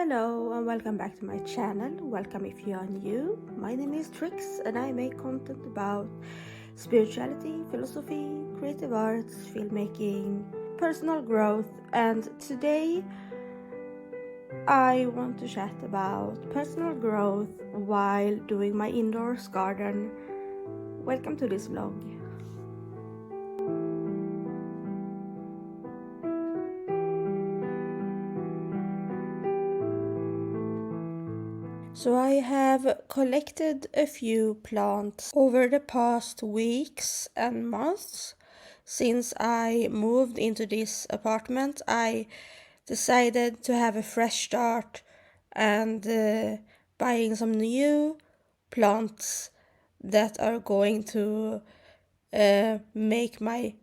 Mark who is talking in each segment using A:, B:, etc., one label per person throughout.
A: Hello and welcome back to my channel. Welcome if you are new. My name is Trix and I make content about spirituality, philosophy, creative arts, filmmaking, personal growth, and today I want to chat about personal growth while doing my indoors garden. Welcome to this vlog. So I have collected a few plants over the past weeks and months. Since I moved into this apartment, I decided to have a fresh start and buying some new plants that are going to make my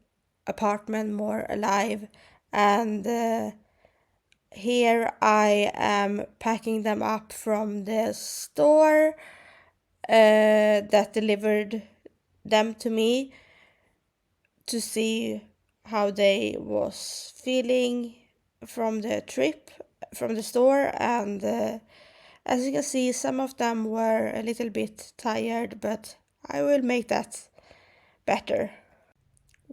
A: apartment more alive. And here I am packing them up from the store that delivered them to me to see how they was feeling from the trip from the store. And as you can see, some of them were a little bit tired, but I will make that better.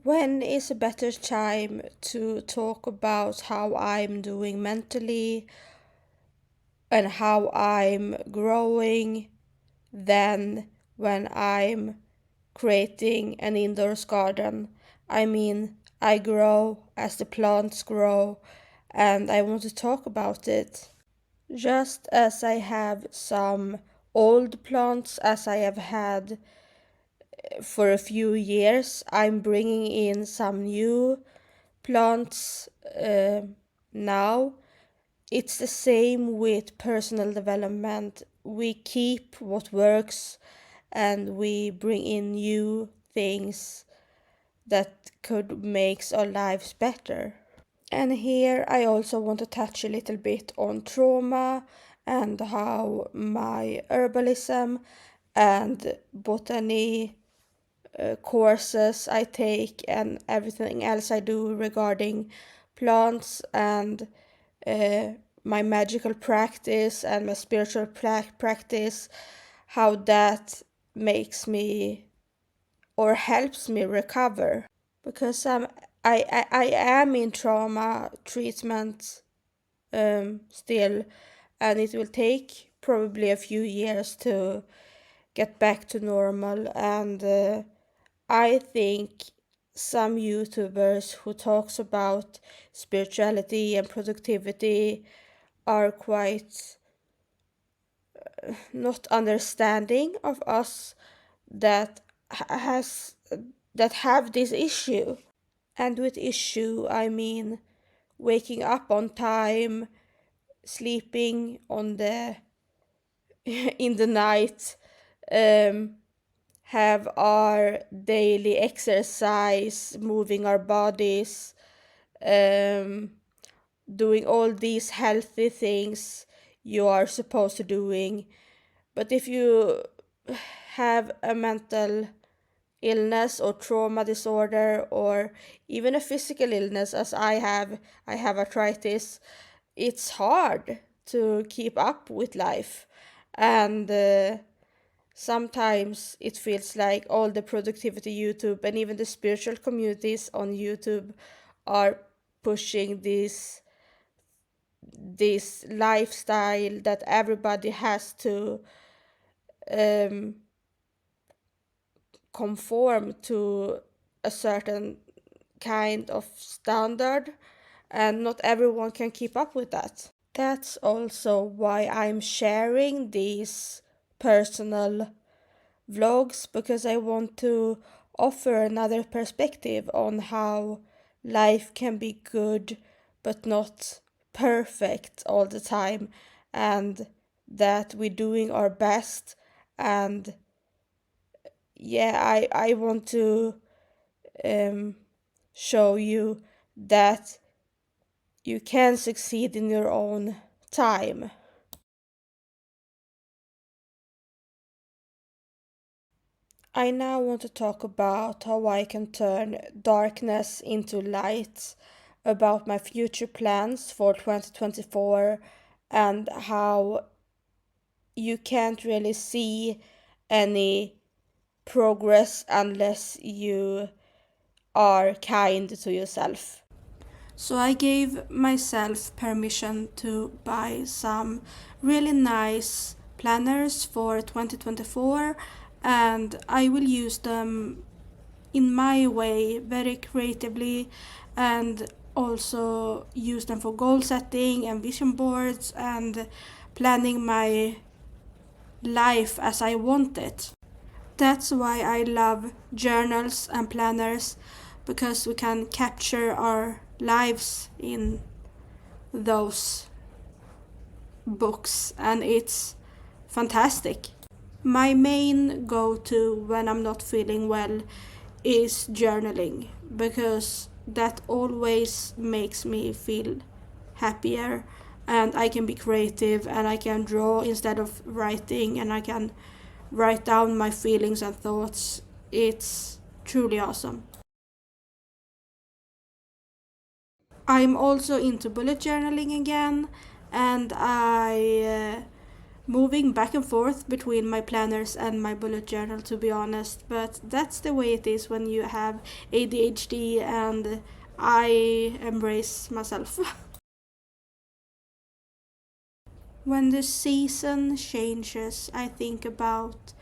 A: When is a better time to talk about how I'm doing mentally and how I'm growing than when I'm creating an indoors garden? I mean, I grow as the plants grow, and I want to talk about it. Just as I have some old plants as I have had for a few years, I'm bringing in some new plants now. It's the same with personal development. We keep what works and we bring in new things that could make our lives better. And here I also want to touch a little bit on trauma and how my herbalism and botany courses I take and everything else I do regarding plants and uh, my magical practice and my spiritual practice, how that makes me or helps me recover. Because I am in trauma treatment still, and it will take probably a few years to get back to normal. And I think some YouTubers who talks about spirituality and productivity are quite not understanding of us that has that have this issue. And with issue I mean waking up on time, sleeping on the in the night, um, have our daily exercise, moving our bodies, um, doing all these healthy things you are supposed to doing. But if you have a mental illness or trauma disorder or even a physical illness as I have arthritis, it's hard to keep up with life. And sometimes it feels like all the productivity YouTube and even the spiritual communities on YouTube are pushing this lifestyle that everybody has to um, conform to a certain kind of standard, and not everyone can keep up with that. That's also why I'm sharing these personal vlogs, because I want to offer another perspective on how life can be good but not perfect all the time, and that we're doing our best. And yeah, I want to um, show you that you can succeed in your own time. I now want to talk about how I can turn darkness into light, about my future plans for 2024, and how you can't really see any progress unless you are kind to yourself. So I gave myself permission to buy some really nice planners for 2024, and I will use them in my way very creatively, and also use them for goal setting and vision boards and planning my life as I want it. That's why I love journals and planners, because we can capture our lives in those books, and it's fantastic. My main go to when I'm not feeling well is journaling, because that always makes me feel happier, and I can be creative and I can draw instead of writing, and I can write down my feelings and thoughts. It's truly awesome. I'm also into bullet journaling again, and I moving back and forth between my planners and my bullet journal, to be honest, but that's the way it is when you have ADHD, and I embrace myself. When the season changes, I think about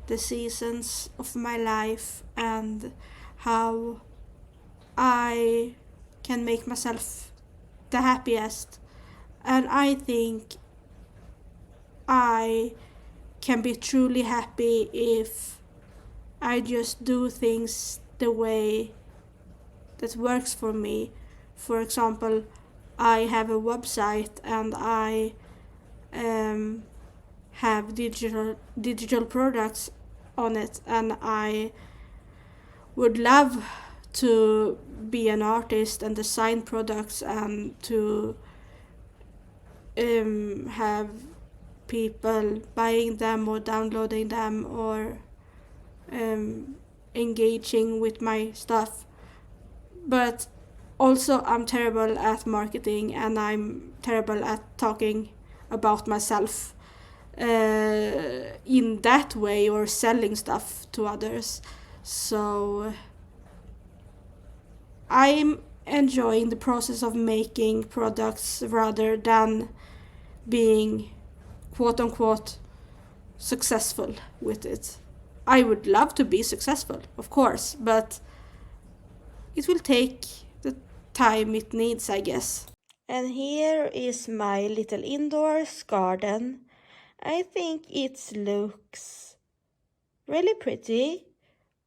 A: the seasons of my life and how I can make myself the happiest. And I think I can be truly happy if I just do things the way that works for me. For example, I have a website and I um, have digital products on it, and I would love to be an artist and design products, and to have people buying them or downloading them or um, engaging with my stuff. But also, I'm terrible at marketing, and I'm terrible at talking about myself in that way, or selling stuff to others. So I'm enjoying the process of making products rather than being quote unquote successful with it. I would love to be successful, of course, but it will take the time it needs, I guess. And here is my little indoors garden. I think it looks really pretty.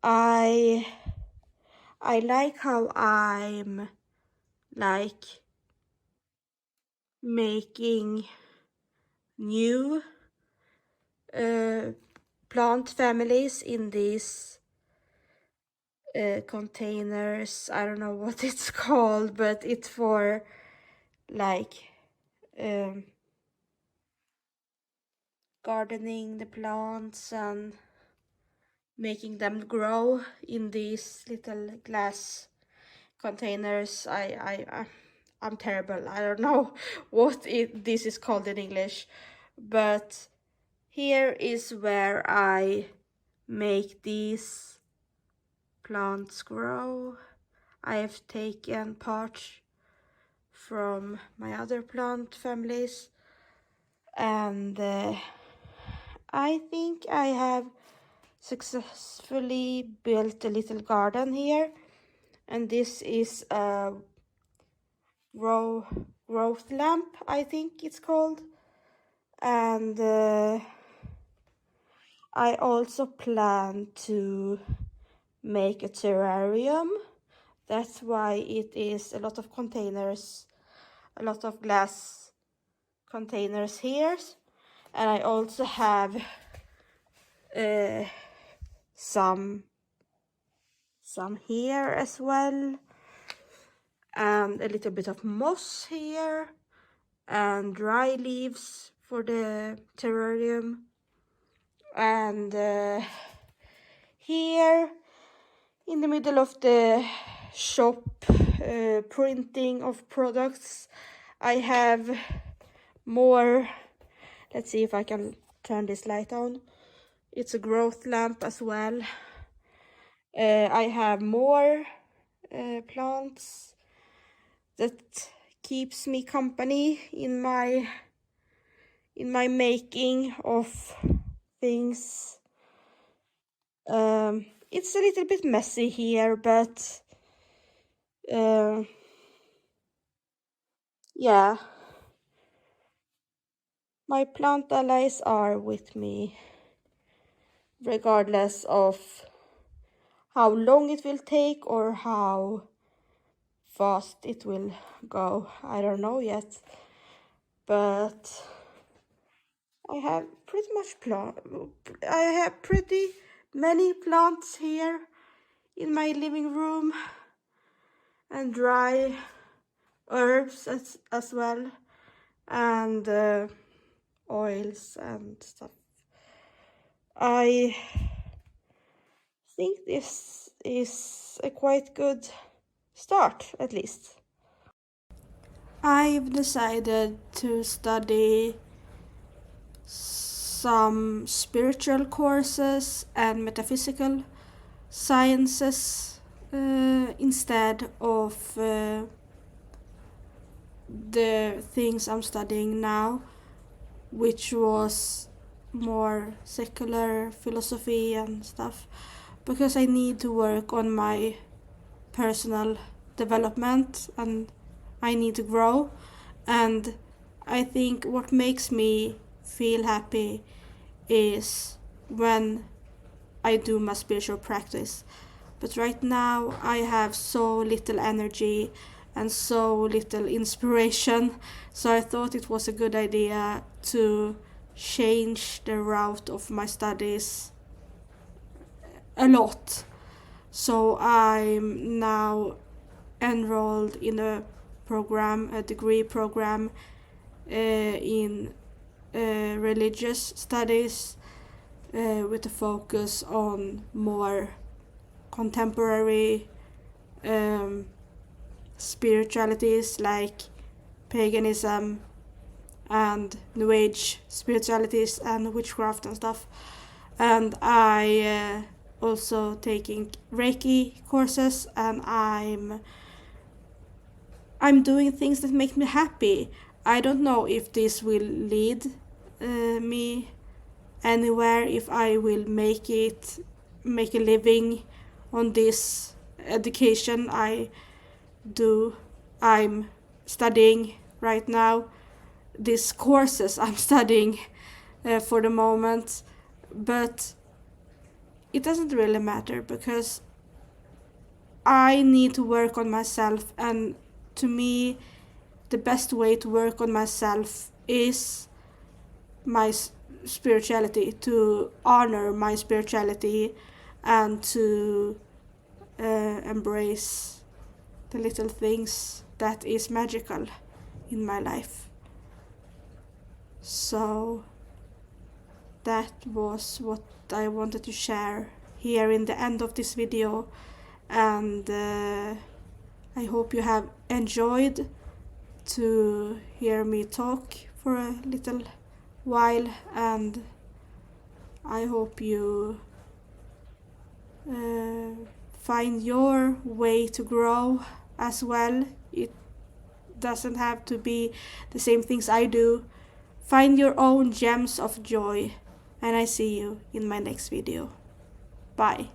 A: I I like how I'm like making new uh, plant families in these containers. I don't know what it's called, but it's for like um, gardening the plants and making them grow in these little glass containers. I'm terrible. I don't know what this is called in English, but here is where I make these plants grow. I have taken parts from my other plant families, and I think I have successfully built a little garden here, and this is a growth lamp, I think it's called. And I also plan to make a terrarium. That's why it is a lot of containers, a lot of glass containers here. And I also have some here as well, and a little bit of moss here, and dry leaves for the terrarium. And here in the middle of the shop printing of products, I have more. Let's see if I can turn this light on. It's a growth lamp as well. I have more plants that keeps me company in my making of things. It's a little bit messy here, but yeah, my plant allies are with me regardless of how long it will take or how fast it will go. I don't know yet, but I have pretty many plants here in my living room, and dry herbs as well, and oils and stuff. I think this is a quite good start, at least. I've decided to study some spiritual courses and metaphysical sciences instead of the things I'm studying now, which was more secular philosophy and stuff, because I need to work on my personal development and I need to grow. And I think what makes me feel happy is when I do my spiritual practice. But right now I have so little energy and so little inspiration, so I thought it was a good idea to change the route of my studies a lot. So I'm now enrolled in a degree program in religious studies with a focus on more contemporary spiritualities like paganism and New Age spiritualities and witchcraft and stuff. And I also taking Reiki courses, and I'm doing things that make me happy. I don't know if this will lead me anywhere, if I will make a living on this education I'm studying right now, these courses I'm studying for the moment, but it doesn't really matter because I need to work on myself, and to me the best way to work on myself is my spirituality, to honor my spirituality and to embrace the little things that is magical in my life. So that was what I wanted to share here in the end of this video, and I hope you have enjoyed to hear me talk for a little while, and I hope you find your way to grow as well. It doesn't have to be the same things I do. Find your own gems of joy, and I see you in my next video. Bye.